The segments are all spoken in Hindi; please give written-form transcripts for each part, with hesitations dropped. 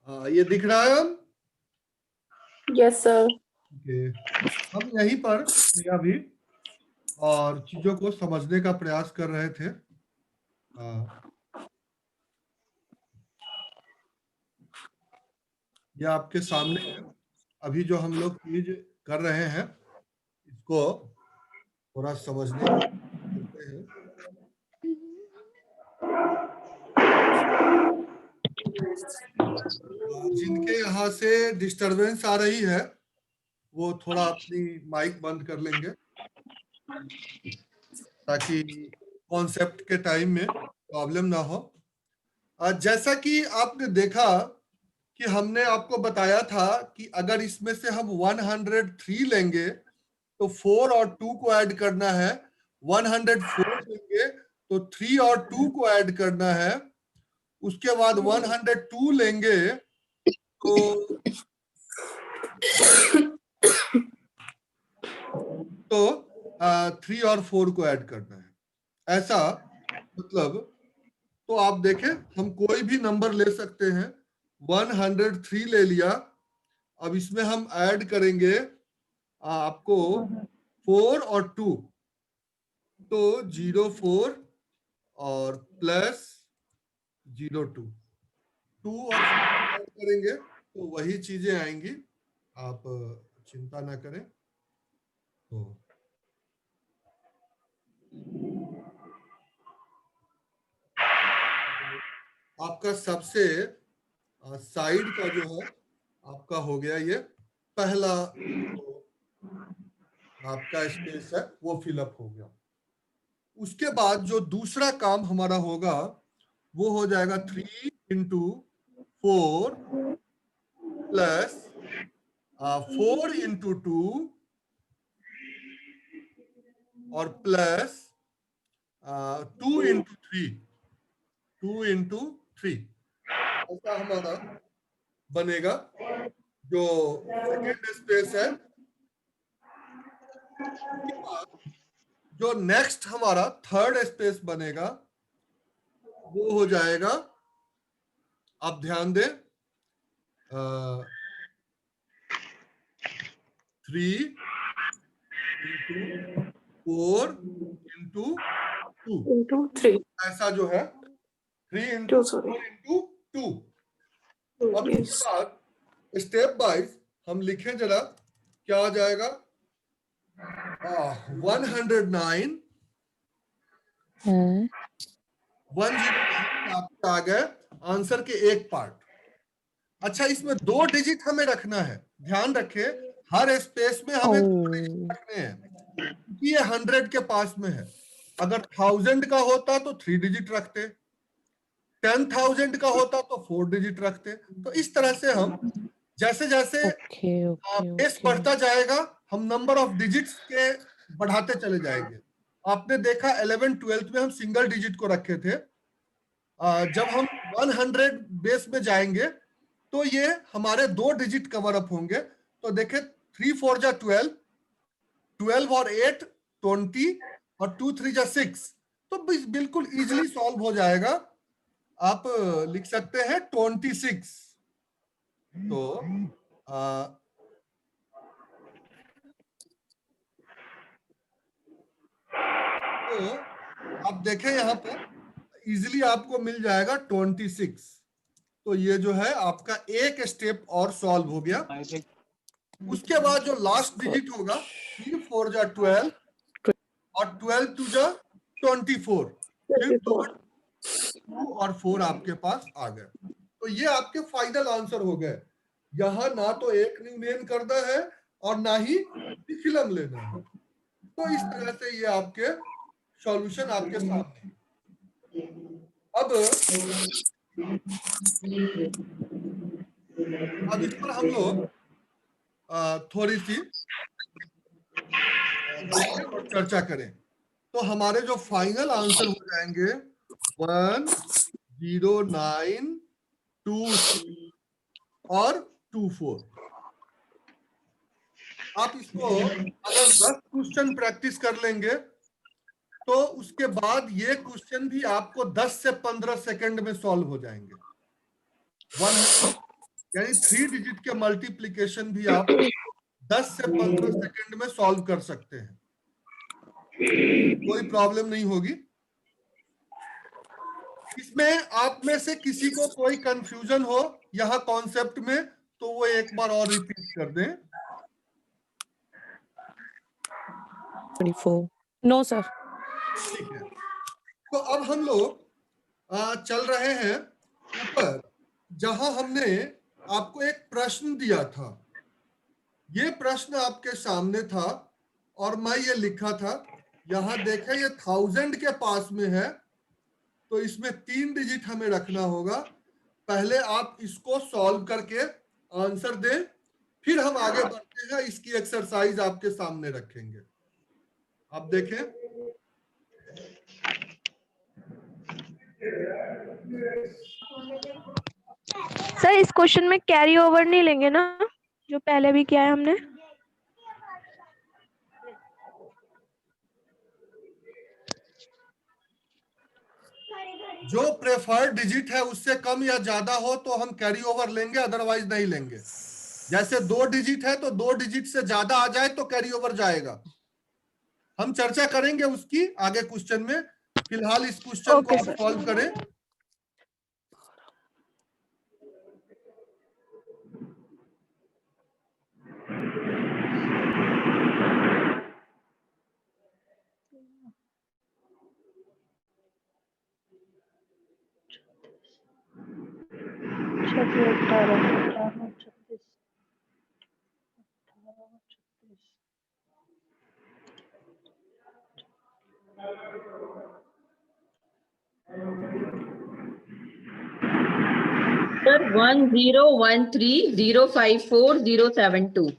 ये दिख रहा है हम? Yes sir. ओके, हम यहीं पर अभी और चीजों को समझने का प्रयास कर रहे थे। ये आपके सामने है। अभी जो हम लोग चीज कर रहे हैं इसको थोड़ा समझने की कोशिश करते हैं। जिनके यहाँ से डिस्टरबेंस आ रही है वो थोड़ा अपनी माइक बंद कर लेंगे ताकि कॉन्सेप्ट के टाइम में प्रॉब्लम ना हो। जैसा कि आपने देखा कि हमने आपको बताया था कि अगर इसमें से हम 103 लेंगे तो 4 और 2 को ऐड करना है, 104 लेंगे तो 3 और 2 को ऐड करना है, उसके बाद 102 लेंगे तो 3 और 4 को ऐड करना है। ऐसा मतलब तो आप देखें हम कोई भी नंबर ले सकते हैं। 103 ले लिया, अब इसमें हम ऐड करेंगे आपको 4 और 2, तो 04 और प्लस 02, 2 और 4 ऐड करेंगे तो वही चीजें आएंगी, आप चिंता ना करें। तो आपका सबसे साइड का जो है आपका हो गया, ये पहला आपका स्पेस है वो फिलअप हो गया। उसके बाद जो दूसरा काम हमारा होगा वो हो जाएगा 3 इंटू 4 प्लस 4 इंटू 2 और प्लस 2 इंटू 3, 2 इंटू 3, ऐसा हमारा बनेगा जो सेकेंड स्पेस है। जो नेक्स्ट हमारा थर्ड स्पेस बनेगा वो हो जाएगा, आप ध्यान दें, 3 इंटू 4 इंटू 2 इंटू 3, ऐसा जो है 3 इंटू 4 इंटू 2। अब इसके बाद स्टेप वाइज हम लिखें जरा, क्या आ जाएगा? 109 आपके आ गए आंसर के एक पार्ट। अच्छा, इसमें 2 डिजिट हमें रखना है, ध्यान रखें हर स्पेस में हमें 2 डिजिट रखने हैं क्योंकि ये 100 के पास में है। अगर 1000 का होता तो 3 डिजिट रखते, 10,000 का होता तो 4 डिजिट रखते। तो इस तरह से हम जैसे जैसे बेस बढ़ता जाएगा हम नंबर ऑफ डिजिट्स के बढ़ाते चले जाएंगे। आपने देखा 11 12 में हम सिंगल डिजिट को रखे थे, जब हम 100 बेस में जाएंगे तो ये हमारे 2 डिजिट कवर अप होंगे। तो देखें 3 4 जा 12, 12 और 8 20 और 2 3 जा 6, तो बिल्कुल इजीली सॉल्व हो जाएगा। आप लिख सकते हैं 26। तो आप देखें यहाँ पर इजीली आपको मिल जाएगा 26। तो ये जो है आपका एक स्टेप और सॉल्व हो गया। उसके बाद जो लास्ट डिजिट होगा 3 4 जा 12 और 12 2 जा 24, फिर 2 और 4 आपके पास आ गए। तो ये आपके फाइनल आंसर हो गए। यहाँ ना तो एक यूनियन करना है और ना ही फिल्म लेना है। तो इस तरह से ये आपके सॉल्यूशन आपके सामने। अब इस पर हम लोग थोड़ी सी देखें और चर्चा करें। तो हमारे जो फाइनल आंसर हो जाएंगे 10926 और 24। आप इसको अगर 10 क्वेश्चन प्रैक्टिस कर लेंगे तो उसके बाद ये क्वेश्चन भी आपको 10 से 15 सेकंड में सॉल्व हो जाएंगे। यानी 3 डिजिट के मल्टीप्लीकेशन भी आप 10 से 15 सेकंड में सॉल्व कर सकते हैं, कोई प्रॉब्लम नहीं होगी। इसमें आप में से किसी को कोई कंफ्यूजन हो यहाँ कॉन्सेप्ट में तो वो एक बार और रिपीट कर दें। 24 नो सर। ठीक है, तो अब हम लोग चल रहे हैं ऊपर, जहां हमने आपको एक प्रश्न दिया था। ये प्रश्न आपके सामने था और मैं ये लिखा था, यहां देखें ये 1000 के पास में है, तो इसमें 3 डिजिट हमें रखना होगा। पहले आप इसको सॉल्व करके आंसर दें, फिर हम आगे बढ़ते हैं, इसकी एक्सरसाइज आपके सामने रखेंगे। आप देखें, सर इस क्वेश्चन में कैरी ओवर नहीं लेंगे ना, जो पहले भी किया है हमने? जो प्रेफर्ड डिजिट है उससे कम या ज्यादा हो तो हम कैरी ओवर लेंगे, अदरवाइज नहीं लेंगे। जैसे 2 डिजिट है तो 2 डिजिट से ज्यादा आ जाए तो कैरी ओवर जाएगा। हम चर्चा करेंगे उसकी आगे क्वेश्चन में, फिलहाल इस क्वेश्चन को ओके आप सर। सॉल्व करें। Sir, 1013054072.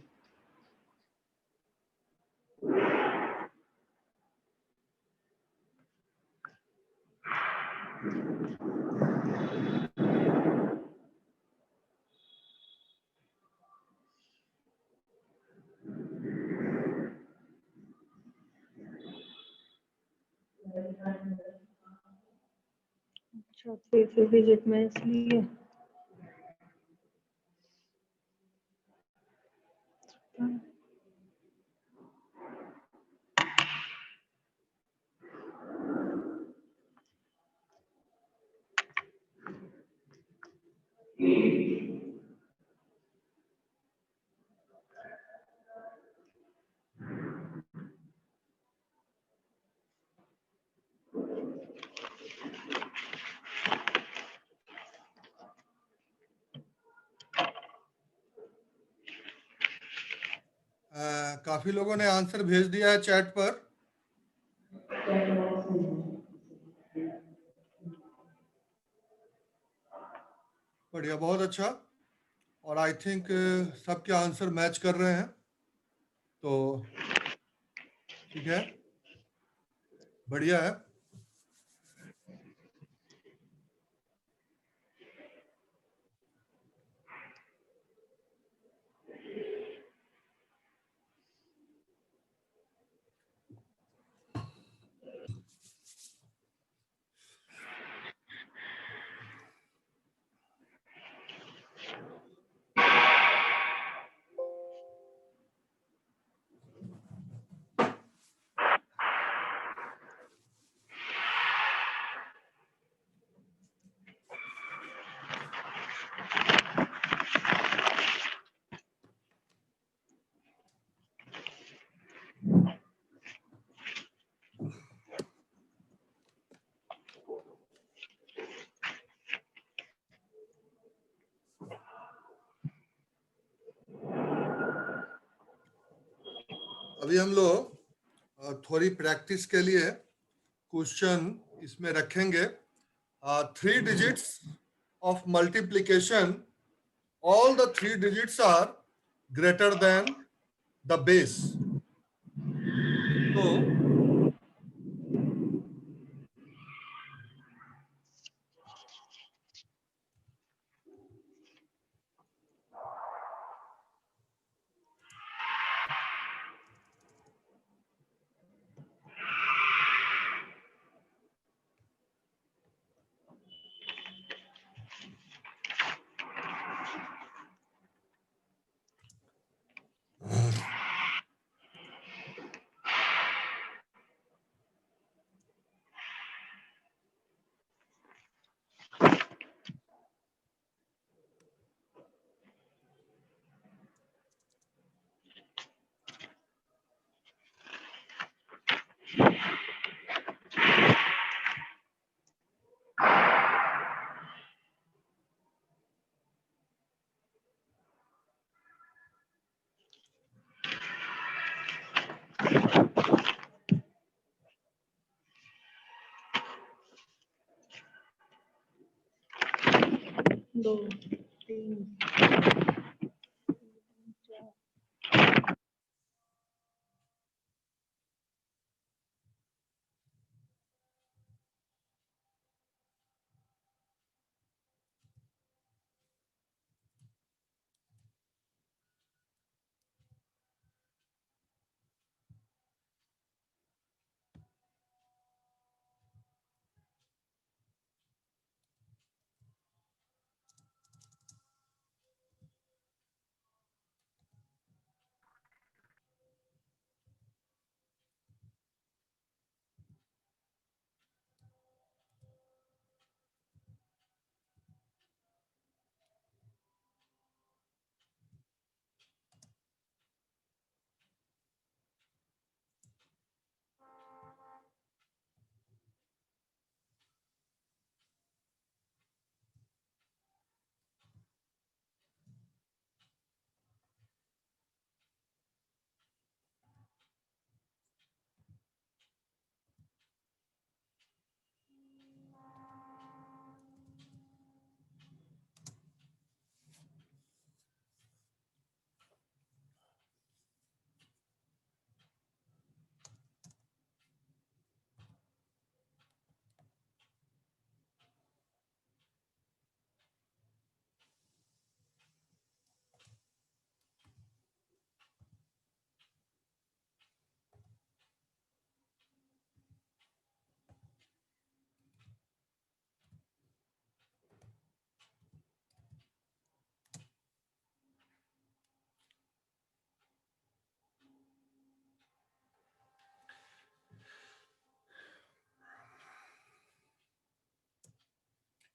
अच्छा 3 डिजिट में इसलिए काफी लोगों ने आंसर भेज दिया है चैट पर। बढ़िया, बहुत अच्छा। और आई थिंक सबके आंसर मैच कर रहे हैं, तो ठीक है, बढ़िया है। अभी हम लोग थोड़ी प्रैक्टिस के लिए क्वेश्चन इसमें रखेंगे। 3 digits of multiplication, all the 3 digits are greater than the base. तो दो तीन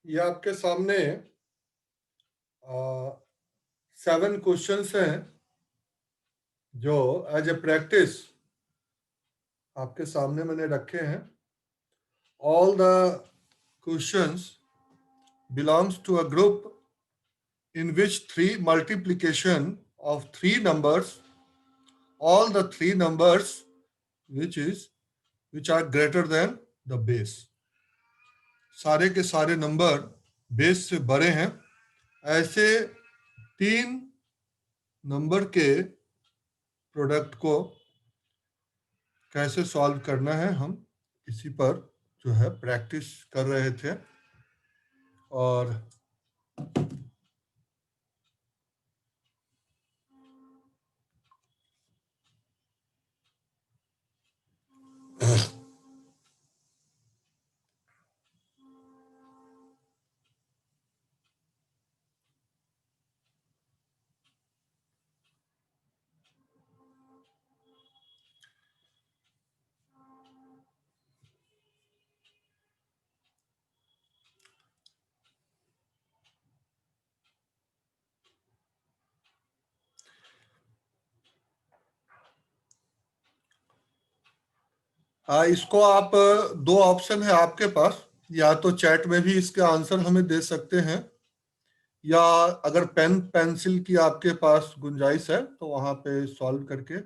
ये आपके सामने 7 क्वेश्चंस हैं जो एज ए प्रैक्टिस आपके सामने मैंने रखे हैं. All the questions belongs to a group in which three multiplication of three numbers, all the three numbers which are greater than the base. सारे के सारे नंबर बेस से बड़े हैं. ऐसे 3 नंबर के प्रोडक्ट को कैसे सॉल्व करना है, हम इसी पर जो है प्रैक्टिस कर रहे थे. और इसको आप 2 ऑप्शन है आपके पास, या तो चैट में भी इसके आंसर हमें दे सकते हैं, या अगर पेन पेंसिल की आपके पास गुंजाइश है तो वहां पे सॉल्व करके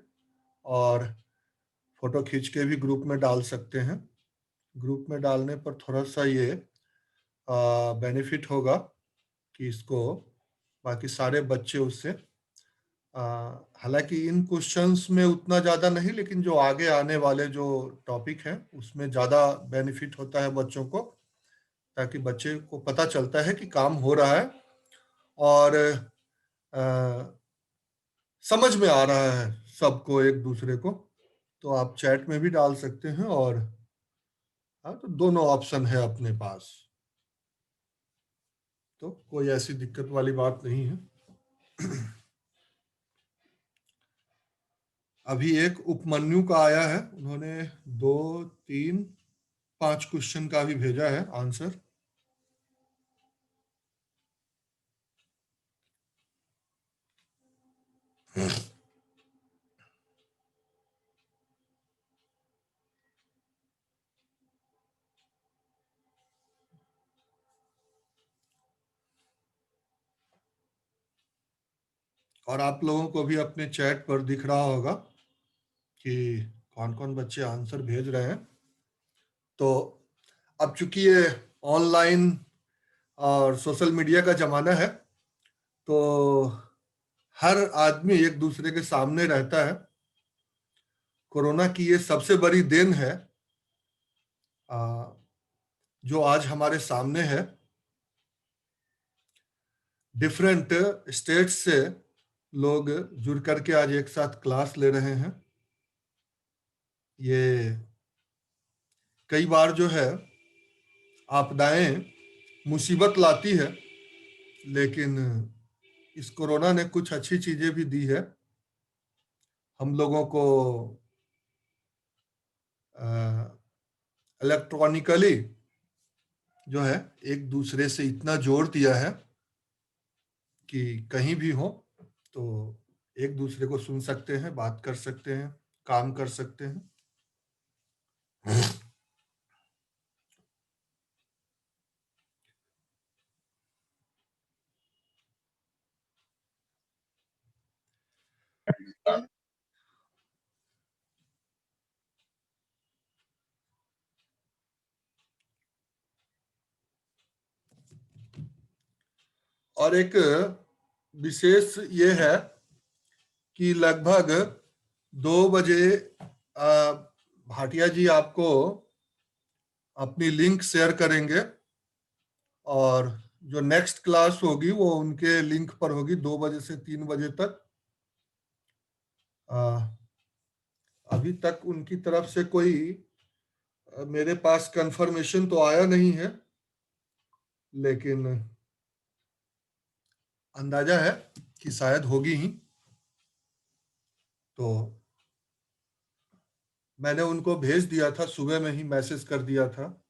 और फोटो खींच के भी ग्रुप में डाल सकते हैं. ग्रुप में डालने पर थोड़ा सा ये बेनिफिट होगा कि इसको बाकी सारे बच्चे उससे हालांकि इन क्वेश्चंस में उतना ज्यादा नहीं, लेकिन जो आगे आने वाले जो टॉपिक हैं उसमें ज्यादा बेनिफिट होता है बच्चों को, ताकि बच्चे को पता चलता है कि काम हो रहा है और समझ में आ रहा है सबको, एक दूसरे को. तो आप चैट में भी डाल सकते हैं, और तो दोनों ऑप्शन है अपने पास, तो कोई ऐसी दिक्कत वाली बात नहीं है. अभी एक उपमन्यु का आया है, उन्होंने 2, 3, 5 क्वेश्चन का भी भेजा है आंसर. और आप लोगों को भी अपने चैट पर दिख रहा होगा कि कौन कौन बच्चे आंसर भेज रहे हैं। तो अब चूंकि ये ऑनलाइन और सोशल मीडिया का जमाना है, तो हर आदमी एक दूसरे के सामने रहता है। कोरोना की ये सबसे बड़ी देन है जो आज हमारे सामने है। डिफरेंट स्टेट से लोग जुड़ करके आज एक साथ क्लास ले रहे हैं। ये कई बार जो है आपदाएं मुसीबत लाती है, लेकिन इस कोरोना ने कुछ अच्छी चीजें भी दी है। हम लोगों को इलेक्ट्रॉनिकली जो है एक दूसरे से इतना जोड़ दिया है कि कहीं भी हो तो एक दूसरे को सुन सकते हैं, बात कर सकते हैं, काम कर सकते हैं। और एक विशेष ये है कि लगभग 2 बजे भाटिया जी आपको अपनी लिंक शेयर करेंगे और जो नेक्स्ट क्लास होगी वो उनके लिंक पर होगी 2 बजे से 3 बजे तक। अभी तक उनकी तरफ से कोई मेरे पास कंफर्मेशन तो आया नहीं है, लेकिन अंदाजा है कि शायद होगी ही। तो मैंने उनको भेज दिया था, सुबह में ही मैसेज कर दिया था।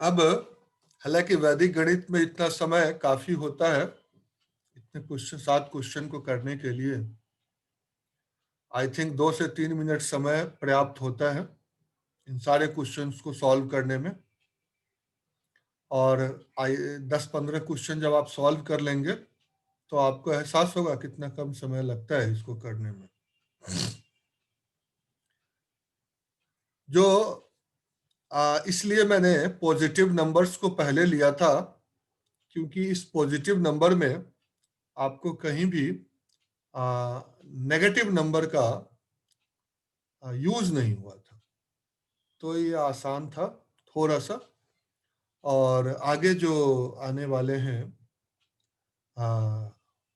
अब हालांकि वैदिक गणित में इतना समय काफी होता है, इतने क्वेश्चन 7 क्वेश्चन को करने के लिए आई थिंक 2 से 3 मिनट समय पर्याप्त होता है इन सारे क्वेश्चंस को सॉल्व करने में। और 10-15 क्वेश्चन जब आप सॉल्व कर लेंगे तो आपको एहसास होगा कितना कम समय लगता है इसको करने में। जो इसलिए मैंने पॉजिटिव नंबर्स को पहले लिया था, क्योंकि इस पॉजिटिव नंबर में आपको कहीं भी नेगेटिव नंबर का यूज नहीं हुआ था, तो ये आसान था थोड़ा सा। और आगे जो आने वाले हैं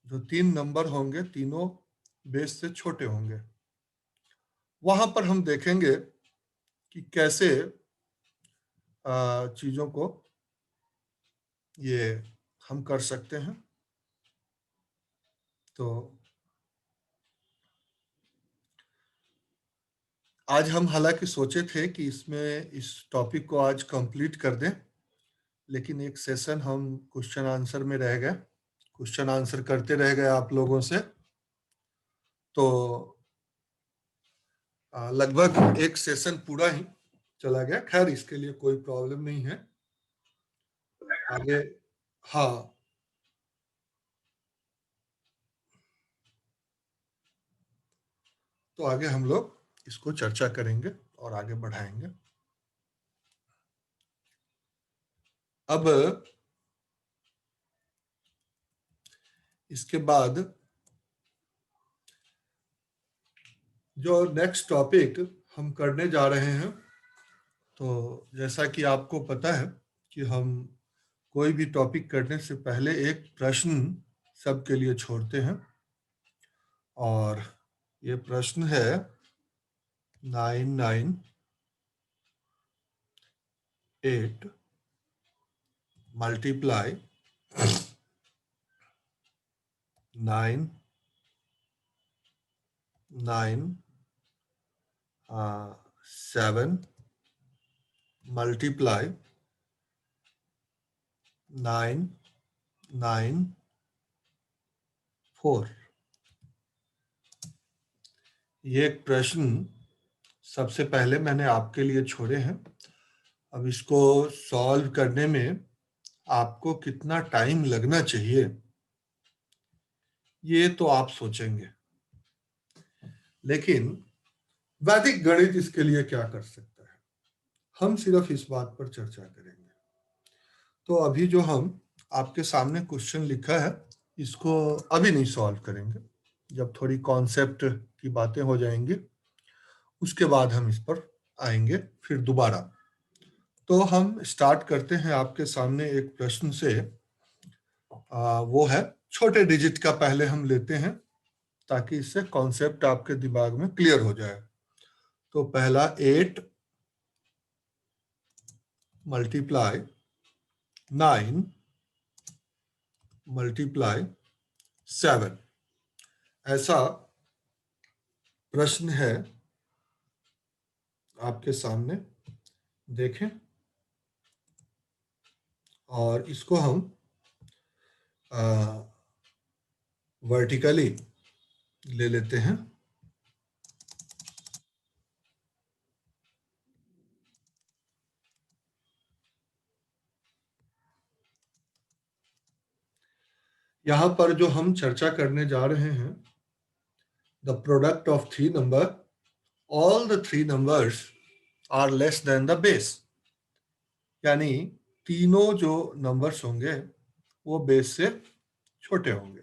जो 3 नंबर होंगे, तीनों बेस से छोटे होंगे। वहां पर हम देखेंगे कि कैसे चीजों को ये हम कर सकते हैं। तो आज हम हालांकि सोचे थे कि इसमें इस टॉपिक को आज कंप्लीट कर दें, लेकिन एक सेशन हम क्वेश्चन आंसर में रह गए, क्वेश्चन आंसर करते रह गए आप लोगों से। तो लगभग एक सेशन पूरा ही चला गया। खैर, इसके लिए कोई प्रॉब्लम नहीं है। आगे हाँ, तो आगे हम लोग इसको चर्चा करेंगे और आगे बढ़ाएंगे। अब इसके बाद जो नेक्स्ट टॉपिक हम करने जा रहे हैं, तो जैसा कि आपको पता है कि हम कोई भी टॉपिक करने से पहले एक प्रश्न सबके लिए छोड़ते हैं, और ये प्रश्न है 998 मल्टीप्लाई 9 9 7 multiply 9 9 4। ये एक प्रश्न सबसे पहले मैंने आपके लिए छोड़े हैं। अब इसको सॉल्व करने में आपको कितना टाइम लगना चाहिए ये तो आप सोचेंगे, लेकिन वैदिक गणित इसके लिए क्या कर सकता है, हम सिर्फ इस बात पर चर्चा करेंगे। तो अभी जो हम आपके सामने क्वेश्चन लिखा है इसको अभी नहीं सॉल्व करेंगे, जब थोड़ी कॉन्सेप्ट की बातें हो जाएंगी उसके बाद हम इस पर आएंगे फिर दोबारा। तो हम स्टार्ट करते हैं आपके सामने एक प्रश्न से। वो है छोटे डिजिट का, पहले हम लेते हैं ताकि इससे कॉन्सेप्ट आपके दिमाग में क्लियर हो जाए। तो पहला 8 मल्टीप्लाई 9 मल्टीप्लाई 7, ऐसा प्रश्न है आपके सामने, देखें। और इसको हम वर्टिकली ले लेते हैं। यहां पर जो हम चर्चा करने जा रहे हैं, the product of 3 number, all the 3 numbers are less than the base, यानी तीनों जो नंबर्स होंगे वो बेस से छोटे होंगे।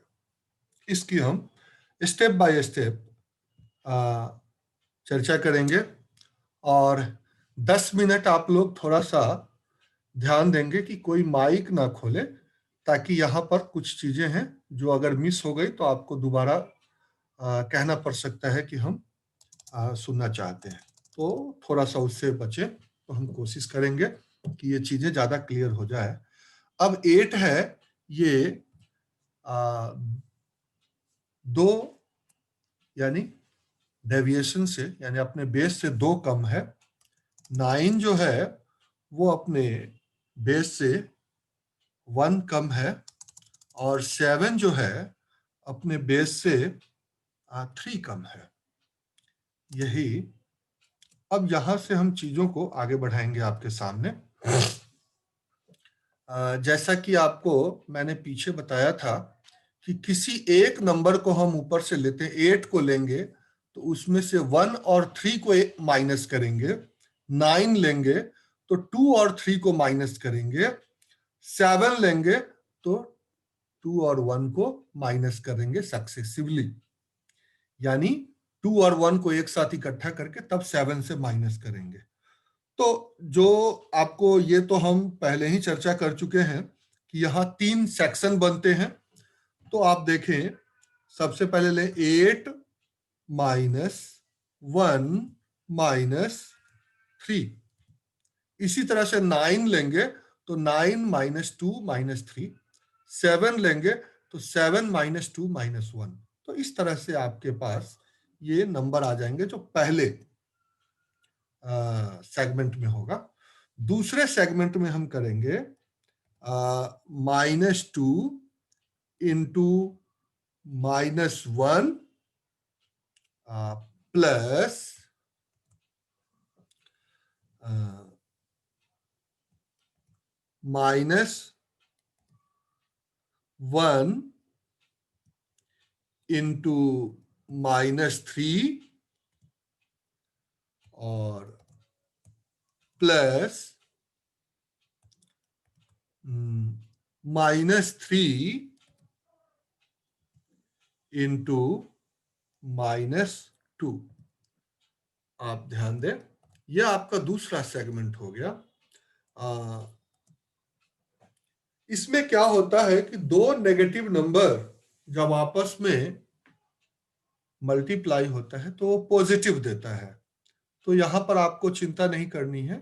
इसकी हम स्टेप बाय स्टेप चर्चा करेंगे। और 10 मिनट आप लोग थोड़ा सा ध्यान देंगे कि कोई माइक ना खोले, ताकि यहाँ पर कुछ चीजें हैं जो अगर मिस हो गई तो आपको दोबारा कहना पड़ सकता है कि हम सुनना चाहते हैं। तो थोड़ा सा उससे बचे तो हम कोशिश करेंगे कि ये चीजें ज्यादा क्लियर हो जाए। अब 8 है, ये 2 यानी डेविएशन से, यानी अपने बेस से 2 कम है। 9 जो है वो अपने बेस से 1 कम है। और 7 जो है अपने बेस से 3 कम है। यही, अब यहां से हम चीजों को आगे बढ़ाएंगे आपके सामने। जैसा कि आपको मैंने पीछे बताया था कि किसी एक नंबर को हम ऊपर से लेते हैं, 8 को लेंगे तो उसमें से 1 और 3 को माइनस करेंगे, 9 लेंगे तो 2 और 3 को माइनस करेंगे, 7 लेंगे तो 2 और 1 को माइनस करेंगे सक्सेसिवली, यानी 2 और 1 को एक साथ इकट्ठा करके तब 7 से माइनस करेंगे। तो जो आपको, ये तो हम पहले ही चर्चा कर चुके हैं कि यहाँ 3 सेक्शन बनते हैं। तो आप देखें, सबसे पहले ले 8 माइनस 1 माइनस 3। इसी तरह से 9 लेंगे तो 9 माइनस 2 माइनस 3। 7 लेंगे तो 7 माइनस 2 माइनस 1। तो इस तरह से आपके पास ये नंबर आ जाएंगे जो पहले सेगमेंट में होगा। दूसरे सेगमेंट में हम करेंगे -2 इंटू -1 प्लस -1 इंटू -3 और प्लस -3 इंटू -2। आप ध्यान दें, यह आपका दूसरा सेगमेंट हो गया। इसमें क्या होता है कि 2 नेगेटिव नंबर जब आपस में मल्टीप्लाई होता है तो वो पॉजिटिव देता है। तो यहां पर आपको चिंता नहीं करनी है,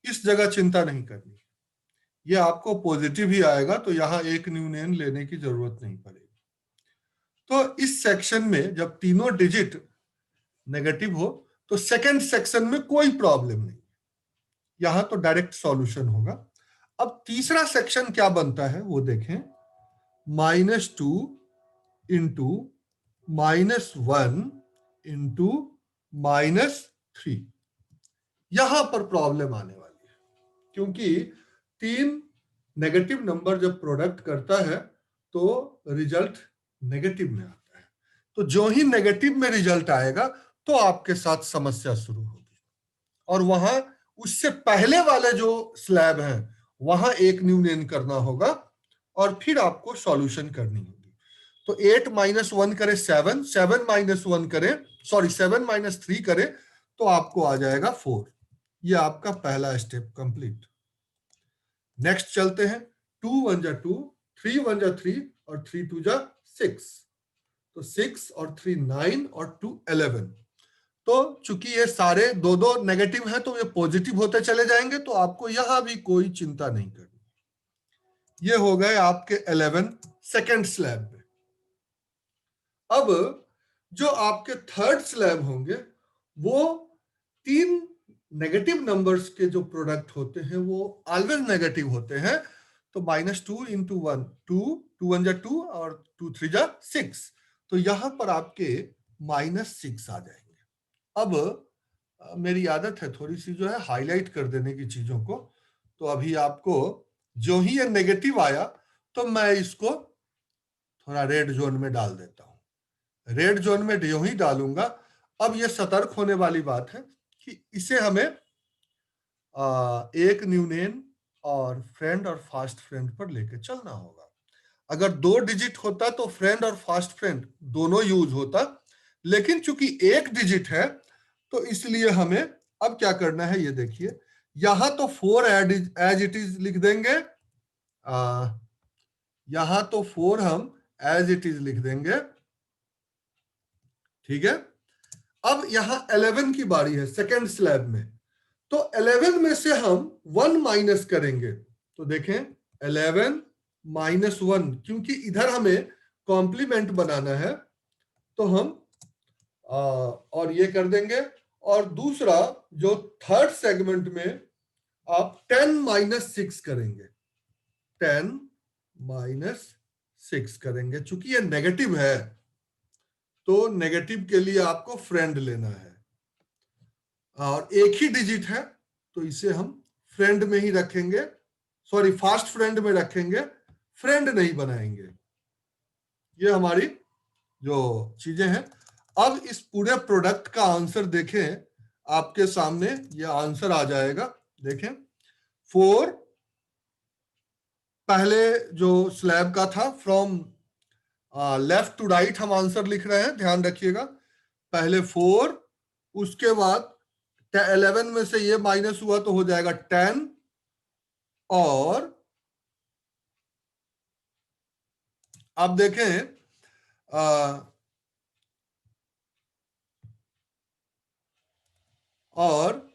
इस जगह चिंता नहीं करनी है, ये आपको पॉजिटिव ही आएगा, तो यहां एक न्यूनयन लेने की जरूरत नहीं पड़ेगी। तो इस सेक्शन में जब तीनों डिजिट नेगेटिव हो तो सेकंड सेक्शन में कोई प्रॉब्लम नहीं, यहां तो डायरेक्ट सॉल्यूशन होगा। अब तीसरा सेक्शन क्या बनता है वो देखें, -2 इंटू -1 इंटू -3। यहां पर प्रॉब्लम आने वाली है, क्योंकि 3 नेगेटिव नंबर जब प्रोडक्ट करता है तो रिजल्ट नेगेटिव में आता है। तो जो ही नेगेटिव में रिजल्ट आएगा तो आपके साथ समस्या शुरू होगी, और वहां उससे पहले वाले जो स्लैब हैं वहां एक न्यूनयन करना होगा और फिर आपको सॉल्यूशन करनी होगी। तो 8 - 1 करें 7, 7 - 1 करें, सॉरी 7 - 3 करें तो आपको आ जाएगा 4। ये आपका पहला स्टेप कंप्लीट। नेक्स्ट चलते हैं, 2 1 जा 2, 3 1 जा 3 और 3 2 जा 6। तो 6 और 3 9 और 2 11। तो चूंकि ये सारे दो दो नेगेटिव हैं तो ये पॉजिटिव होते चले जाएंगे, तो आपको यहां भी कोई चिंता नहीं करनी। ये हो गए आपके 11 सेकेंड स्लैब में। अब जो आपके थर्ड स्लैब होंगे वो 3 नेगेटिव नंबर्स के जो प्रोडक्ट होते हैं वो ऑलवेज नेगेटिव होते हैं। तो -2 इंटू 1 2, 2 1 जा 2 और 2 3 जा 6। तो यहां पर आपके -6 आ जाएंगे। अब मेरी आदत है थोड़ी सी जो है हाईलाइट कर देने की चीजों को, तो अभी आपको जो ही ये नेगेटिव आया तो मैं इसको थोड़ा रेड जोन में डाल देता हूं। रेड जोन में जो ही डालूंगा, अब ये सतर्क होने वाली बात है कि इसे हमें एक न्यूनेन और फ्रेंड और फास्ट फ्रेंड पर लेके चलना होगा। अगर 2 डिजिट होता तो फ्रेंड और फास्ट फ्रेंड दोनों यूज होता, लेकिन चूंकि 1 डिजिट है तो इसलिए हमें अब क्या करना है ये देखिए। यहां तो 4 एज इट इज लिख देंगे, यहां तो 4 हम एज इट इज लिख देंगे, ठीक है। अब यहां 11 की बारी है सेकेंड स्लैब में, तो 11 में से हम 1 माइनस करेंगे। तो देखें 11 -1, क्योंकि इधर हमें कॉम्प्लीमेंट बनाना है तो हम और ये कर देंगे। और दूसरा जो थर्ड सेगमेंट में आप 10 - 6 करेंगे, 10 - 6 करेंगे। चूंकि ये नेगेटिव है तो नेगेटिव के लिए आपको फ्रेंड लेना है, और एक ही डिजिट है तो इसे हम फ्रेंड में ही रखेंगे, सॉरी फास्ट फ्रेंड में रखेंगे, फ्रेंड नहीं बनाएंगे। ये हमारी जो चीजें हैं। अब इस पूरे प्रोडक्ट का आंसर देखें, आपके सामने ये आंसर आ जाएगा। देखें 4 पहले जो स्लैब का था, फ्रॉम लेफ्ट टू राइट हम आंसर लिख रहे हैं, ध्यान रखिएगा। पहले 4, उसके बाद 11 में से ये माइनस हुआ तो हो जाएगा 10, और आप देखें और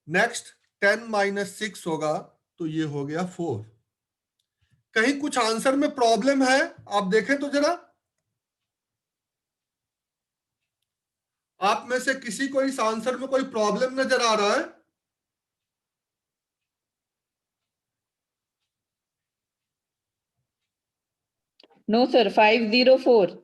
नेक्स्ट 10 - 6 होगा तो ये हो गया 4। कहीं कुछ आंसर में प्रॉब्लम है आप देखें तो जरा, आप में से किसी को इस आंसर में कोई प्रॉब्लम नजर आ रहा है? No, sir. 504.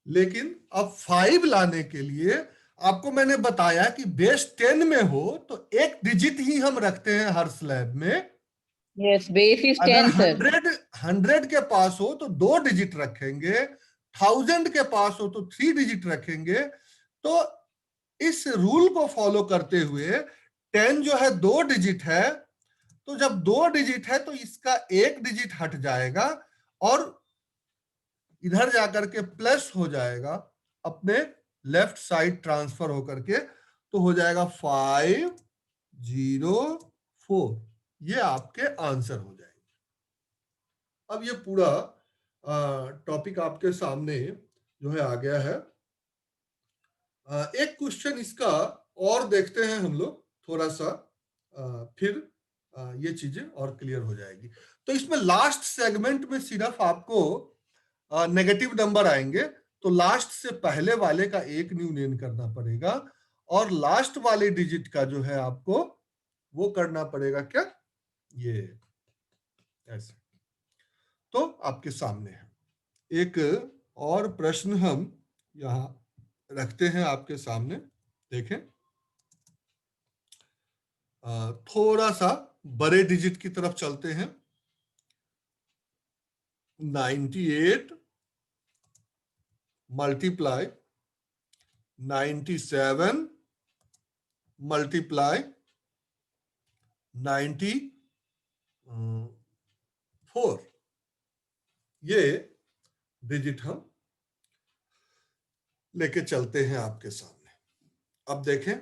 लेकिन अब 5 लाने के लिए आपको मैंने बताया कि बेस 10 में हो तो एक डिजिट ही हम रखते हैं हर स्लैब में। Yes, base is अगर 10, sir. 100 के पास हो तो 2 डिजिट रखेंगे, 1000 के पास हो तो 3 डिजिट रखेंगे। तो इस रूल को फॉलो करते हुए 10 जो है 2 डिजिट है, तो जब 2 डिजिट है तो इसका एक डिजिट हट जाएगा और इधर जाकर के प्लस हो जाएगा, अपने लेफ्ट साइड ट्रांसफर होकर के, तो हो जाएगा 504। ये आपके आंसर हो जाएंगे। अब ये पूरा टॉपिक आपके सामने जो है आ गया है। एक क्वेश्चन इसका और देखते हैं हम लोग थोड़ा सा, फिर ये चीजें और क्लियर हो जाएगी। तो इसमें लास्ट सेगमेंट में सिर्फ आपको नेगेटिव नंबर आएंगे तो लास्ट से पहले वाले का एक न्यून करना पड़ेगा और लास्ट वाले डिजिट का जो है आपको वो करना पड़ेगा क्या, ये ऐसे। तो आपके सामने है एक और प्रश्न हम यहां रखते हैं आपके सामने, देखें। थोड़ा सा बड़े डिजिट की तरफ चलते हैं। 98 मल्टीप्लाई 97 मल्टीप्लाई 94, ये डिजिट हम लेके चलते हैं आपके सामने। अब देखें,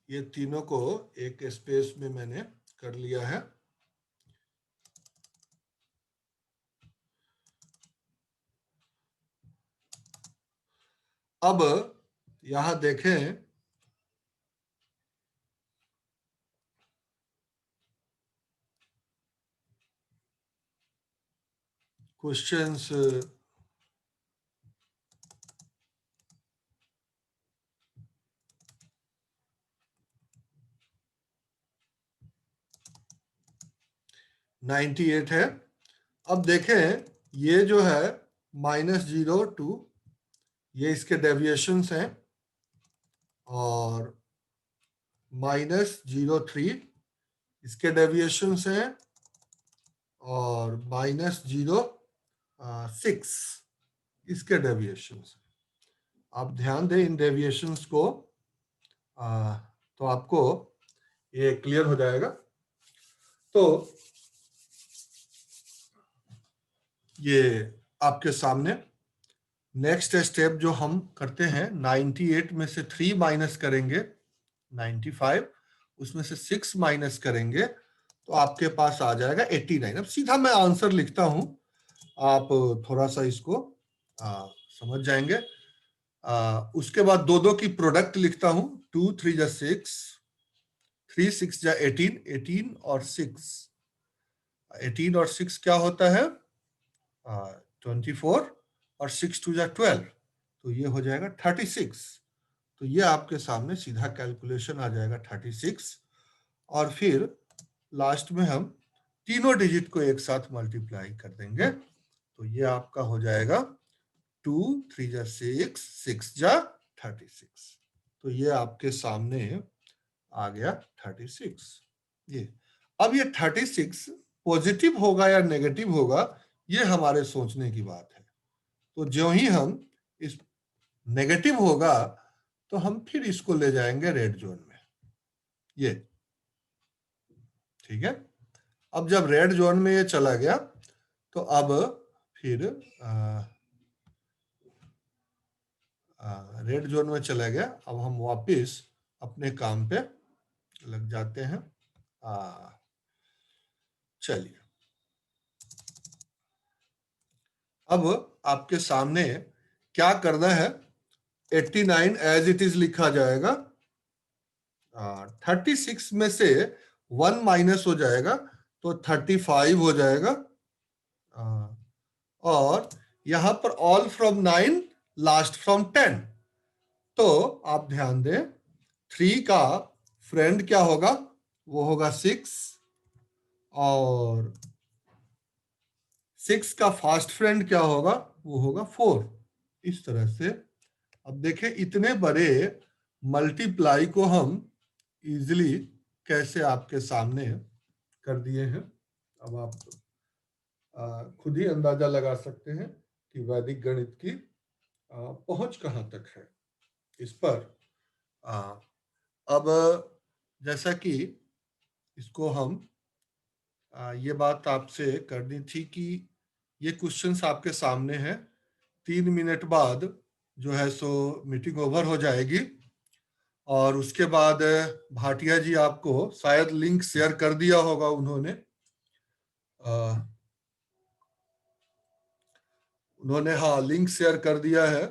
ये तीनों को एक स्पेस में मैंने कर लिया है। अब यहां देखें, क्वेश्चंस -98 है। अब देखें, ये जो है -0 2, ये इसके डेविएशंस हैं, और -03 इसके डेविएशंस हैं, और -06 इसके डेविएशंस। आप ध्यान दें इन डेविएशंस को, तो आपको ये क्लियर हो जाएगा। तो ये आपके सामने नेक्स्ट स्टेप जो हम करते हैं, 98 में से 3 माइनस करेंगे 95, उसमें से 6 माइनस करेंगे तो आपके पास आ जाएगा 89। अब सीधा मैं आंसर लिखता हूं, आप थोड़ा सा इसको समझ जाएंगे। उसके बाद दो दो की प्रोडक्ट लिखता हूं, 2 3 जा 6, 3 6 जा 18, 18 और 6, 18 और 6 क्या होता है, 24, और 6 2 जा 12, तो ये हो जाएगा 36। तो ये आपके सामने सीधा कैलकुलेशन आ जाएगा 36, और फिर लास्ट में हम तीनों डिजिट को एक साथ मल्टीप्लाई कर देंगे, तो ये आपका हो जाएगा 2 3 जा 6, 6 जा 36। तो ये आपके सामने आ गया 36। ये अब ये 36 पॉजिटिव होगा या नेगेटिव होगा, ये हमारे सोचने की बात है। तो जो ही हम इस नेगेटिव होगा तो हम फिर इसको ले जाएंगे रेड जोन में, ये ठीक है। अब जब रेड जोन में ये चला गया तो अब फिर रेड जोन में चला गया, अब हम वापस अपने काम पे लग जाते हैं। चलिए, अब आपके सामने क्या करना है, 89 एज इट इज लिखा जाएगा, 36 में से 1 माइनस हो जाएगा तो 35 हो जाएगा, और यहां पर ऑल फ्रॉम 9 लास्ट फ्रॉम 10। तो आप ध्यान दें, 3 का फ्रेंड क्या होगा, वो होगा 6, और 6 का फास्ट फ्रेंड क्या होगा, वो होगा 4। इस तरह से अब देखें, इतने बड़े मल्टीप्लाई को हम इजीली कैसे आपके सामने कर दिए हैं। अब आप खुद ही अंदाजा लगा सकते हैं कि वैदिक गणित की पहुंच कहां तक है इस पर। अब जैसा कि इसको हम ये बात आपसे करनी थी कि ये क्वेश्चंस आपके सामने हैं, 3 मिनट बाद जो है सो मीटिंग ओवर हो जाएगी, और उसके बाद भाटिया जी आपको शायद लिंक शेयर कर दिया होगा उन्होंने हाँ लिंक शेयर कर दिया है।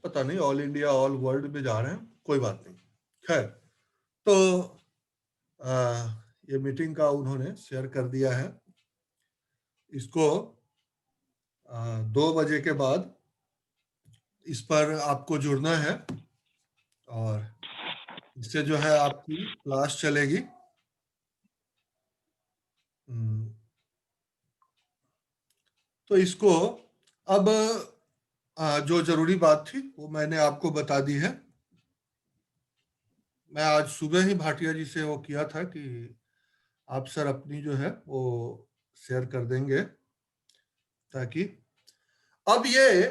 पता नहीं ऑल इंडिया ऑल वर्ल्ड में जा रहे हैं, कोई बात नहीं। खैर, तो ये मीटिंग का उन्होंने शेयर कर दिया है। इसको 2 बजे के बाद इस पर आपको जुड़ना है और इससे जो है आपकी क्लास चलेगी। तो इसको अब जो जरूरी बात थी वो मैंने आपको बता दी है। मैं आज सुबह ही भाटिया जी से वो किया था कि आप सर अपनी जो है वो शेयर कर देंगे, ताकि अब ये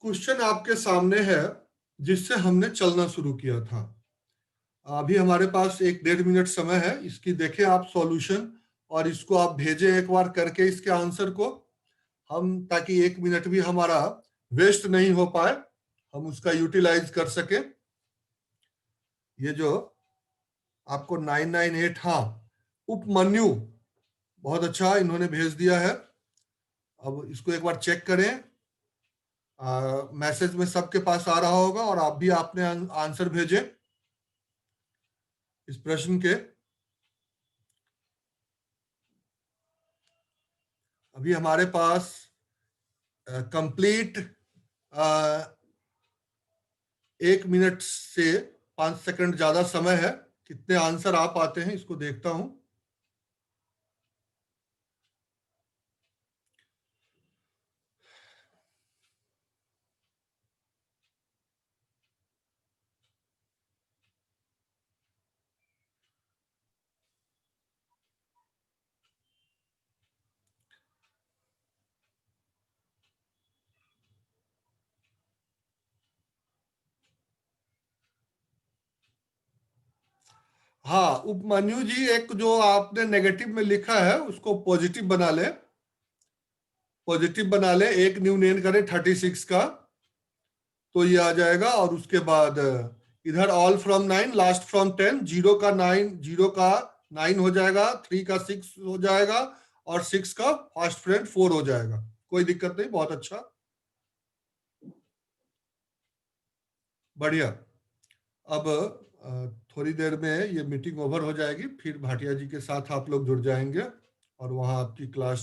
क्वेश्चन आपके सामने है जिससे हमने चलना शुरू किया था। अभी हमारे पास 1-1.5 मिनट समय है, इसकी देखें आप सॉल्यूशन और इसको आप भेजें एक बार करके इसके आंसर को हम, ताकि 1 मिनट भी हमारा वेस्ट नहीं हो पाए, हम उसका यूटिलाइज कर सके। ये जो आपको 998, हाँ उपमन्यु बहुत अच्छा इन्होंने भेज दिया है। अब इसको एक बार चेक करें, मैसेज में सबके पास आ रहा होगा और आप भी आपने आंसर भेजे इस प्रश्न के। अभी हमारे पास कंप्लीट 1 मिनट से 5 सेकंड ज्यादा समय है। कितने आंसर आ पाते हैं इसको देखता हूं। हाँ उपमन्यु जी, एक जो आपने नेगेटिव में लिखा है उसको पॉजिटिव बना ले, पॉजिटिव बना ले। एक न्यू नेन करें 36 का तो ये आ जाएगा। और उसके बाद इधर ऑल फ्रॉम 9, लास्ट फ्रॉम 10, 0 का 9 हो जाएगा, 3 का 6 हो जाएगा और 6 का फास्ट फ्रेंड 4 हो जाएगा। कोई दिक्कत नहीं, बहुत अच्छा, बढ़िया। अब थोड़ी देर में ये मीटिंग ओवर हो जाएगी, फिर भाटिया जी के साथ आप लोग जुड़ जाएंगे और वहां आपकी क्लास